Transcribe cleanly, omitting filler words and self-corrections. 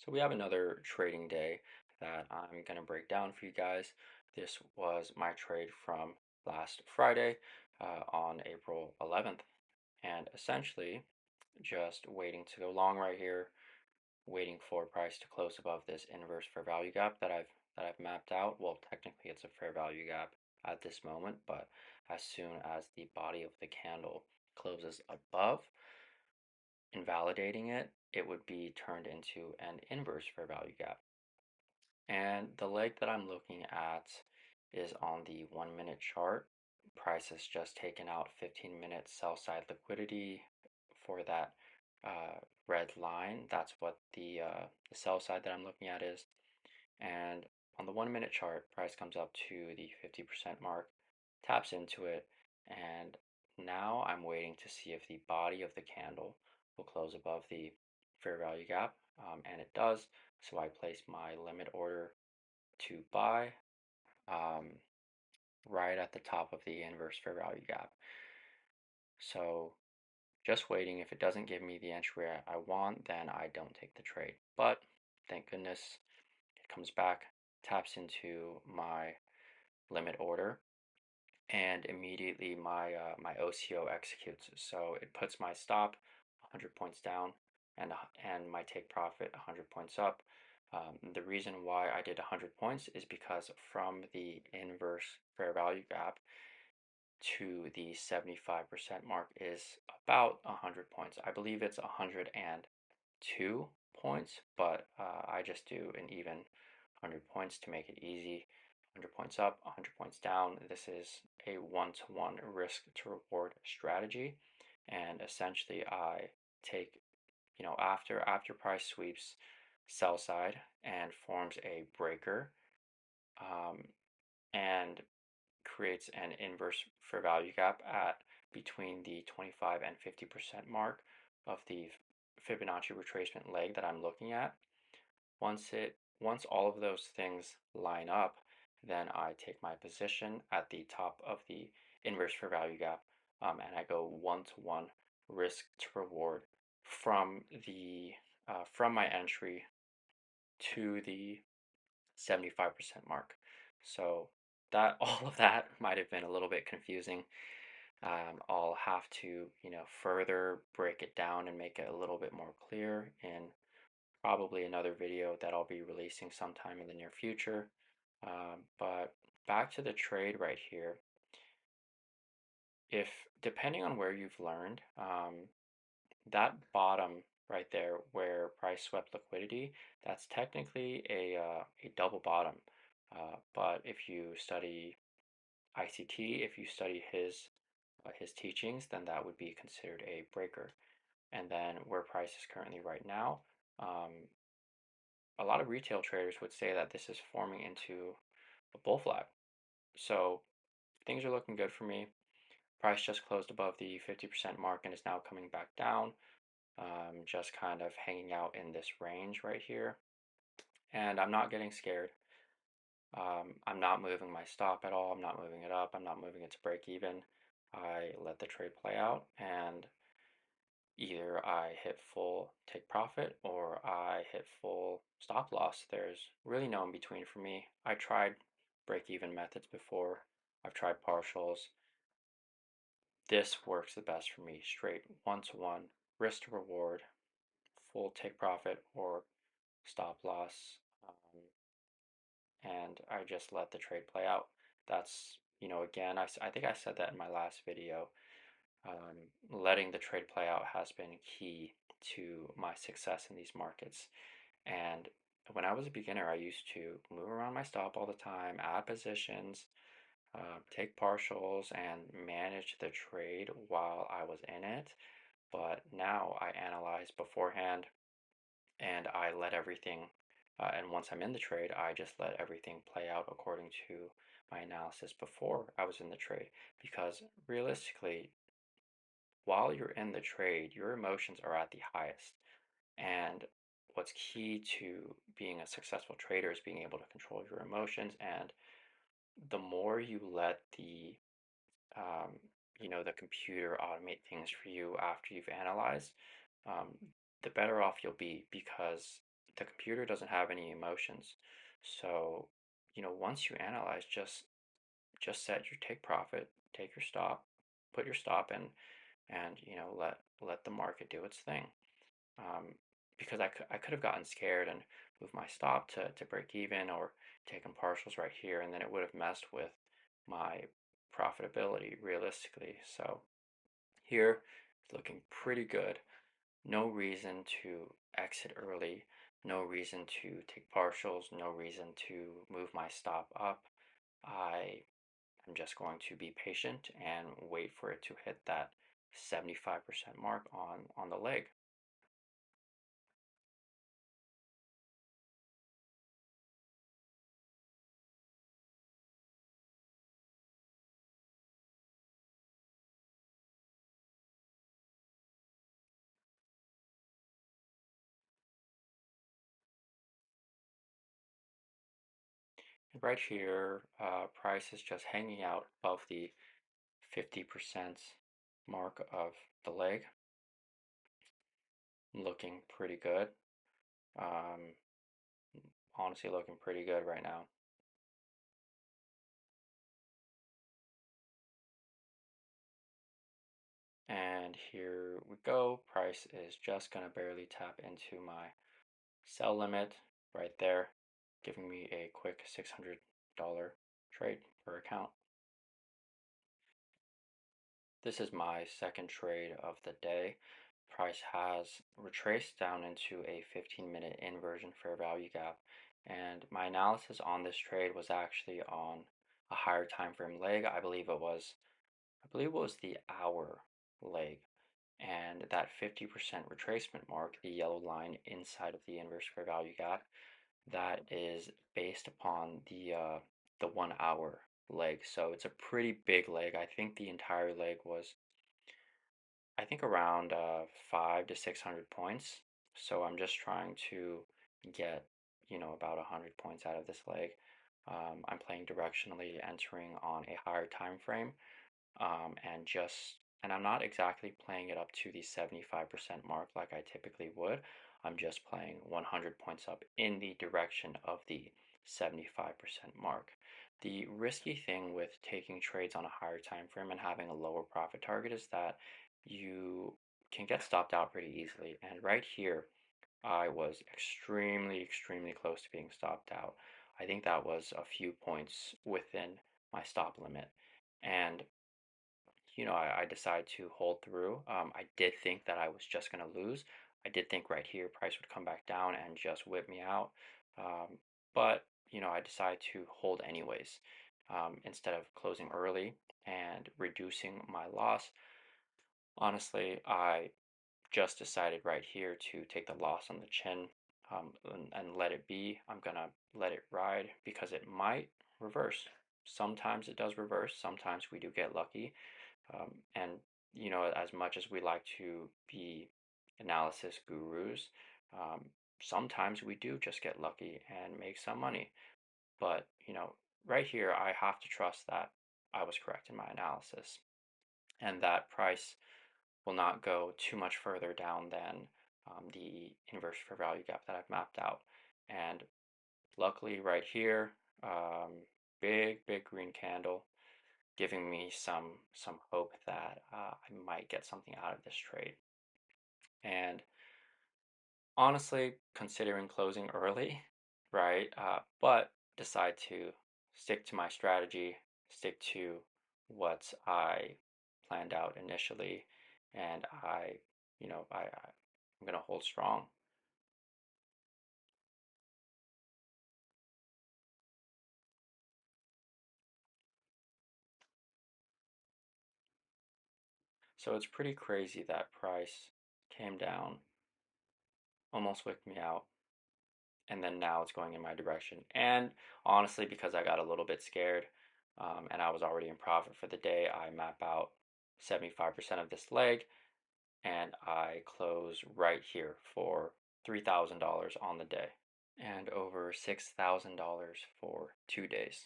So we have another trading day that I'm going to break down for you guys. This was my trade from last Friday on April 11th. And essentially, just waiting to go long right here, waiting for price to close above this inverse fair value gap that I've mapped out. Well, technically it's a fair value gap at this moment, but as soon as the body of the candle closes above, invalidating it, it would be turned into an inverse fair value gap. And the leg that I'm looking at is on the 1 minute chart. Price has just taken out 15-minute sell side liquidity for that red line. That's what the sell side that I'm looking at is. And on the 1 minute chart, price comes up to the 50% mark, taps into it, and now I'm waiting to see if the body of the candle will close above the fair value gap, and it does. So I place my limit order to buy um, right at the top of the inverse fair value gap. So just waiting. If it doesn't give me the entry I want, then I don't take the trade. But thank goodness it comes back, taps into my limit order, and immediately my OCO executes. So it puts my stop 100 points down and my take profit 100 points up. The reason why I did 100 points is because from the inverse fair value gap to the 75% mark is about 100 points. I believe it's 102 points, but I just do an even 100 points to make it easy. 100 points up, 100 points down. This is a one-to-one risk to reward strategy. And essentially I take, after price sweeps sell side and forms a breaker, um, and creates an inverse fair value gap at between the 25 and 50% mark of the Fibonacci retracement leg that I'm looking at. Once all of those things line up, then I take my position at the top of the inverse fair value gap, and I go one-to-one risk to reward from the from my entry to the 75% mark. So that all of that might have been a little bit confusing. I'll have to, further break it down and make it a little bit more clear in probably another video that I'll be releasing sometime in the near future. But back to the trade right here. If depending on where you've learned, that bottom right there where price swept liquidity, that's technically a double bottom. But if you study ICT, if you study his teachings, then that would be considered a breaker. And then where price is currently right now, um, a lot of retail traders would say that this is forming into a bull flag. So things are looking good for me. Price just closed above the 50% mark and is now coming back down, just kind of hanging out in this range right here. And I'm not getting scared. I'm not moving my stop at all. I'm not moving it up. I'm not moving it to break even. I let the trade play out, and either I hit full take profit or I hit full stop loss. There's really no in between for me. I tried break even methods before. I've tried partials. This works the best for me. Straight one-to-one, risk to reward, full take profit or stop loss. And I just let the trade play out. That's, again, I think I said that in my last video. Letting the trade play out has been key to my success in these markets. And when I was a beginner, I used to move around my stop all the time, add positions, take partials, and manage the trade while I was in it. But now I analyze beforehand and I let everything, and once I'm in the trade, I just let everything play out according to my analysis before I was in the trade. Because realistically, while you're in the trade, your emotions are at the highest. And what's key to being a successful trader is being able to control your emotions. And the more you let um, the computer automate things for you after you've analyzed, um, the better off you'll be because the computer doesn't have any emotions. So, once you analyze, just set your take profit, take your stop, put your stop in, and let the market do its thing. Um, because I could have gotten scared and moved my stop to break even or taken partials right here, and then it would have messed with my profitability realistically. So here, it's looking pretty good. No reason to exit early, no reason to take partials, no reason to move my stop up. I am just going to be patient and wait for it to hit that 75% mark on the leg. Right here, price is just hanging out above the 50% mark of the leg, looking pretty good. Um, Honestly, looking pretty good right now. And here we go. Price is just gonna barely tap into my sell limit right there, giving me a quick $600 trade per account. This is my second trade of the day. Price has retraced down into a 15-minute inversion fair value gap, and my analysis on this trade was actually on a higher time frame leg. I believe it was the hour leg, and that 50% retracement mark, the yellow line inside of the inverse fair value gap, that is based upon the 1 hour leg. So it's a pretty big leg. I think the entire leg was, I think, around 5 to 600 points. So I'm just trying to get, about 100 points out of this leg. I'm playing directionally, entering on a higher time frame, and I'm not exactly playing it up to the 75% mark like I typically would. I'm just playing 100 points up in the direction of the 75% mark. The risky thing with taking trades on a higher time frame and having a lower profit target is that you can get stopped out pretty easily. And right here, I was extremely, extremely close to being stopped out. I think that was a few points within my stop limit. And I decided to hold through. I did think that I was just going to lose. I did think right here price would come back down and just whip me out. But, I decided to hold anyways. Instead of closing early and reducing my loss, honestly, I just decided right here to take the loss on the chin, and let it be. I'm going to let it ride because it might reverse. Sometimes it does reverse. Sometimes we do get lucky. And as much as we like to be analysis gurus, um, sometimes we do just get lucky and make some money. But right here, I have to trust that I was correct in my analysis, and that price will not go too much further down than the inverse fair value gap that I've mapped out. And luckily, right here, big big green candle, giving me some hope that I might get something out of this trade. And honestly, considering closing early, right? But decide to stick to my strategy, stick to what I planned out initially, and I'm gonna hold strong. So it's pretty crazy that price came down, almost wicked me out, and then now it's going in my direction. And honestly, because I got a little bit scared, and I was already in profit for the day, I map out 75% of this leg, and I close right here for $3,000 on the day and over $6,000 for 2 days.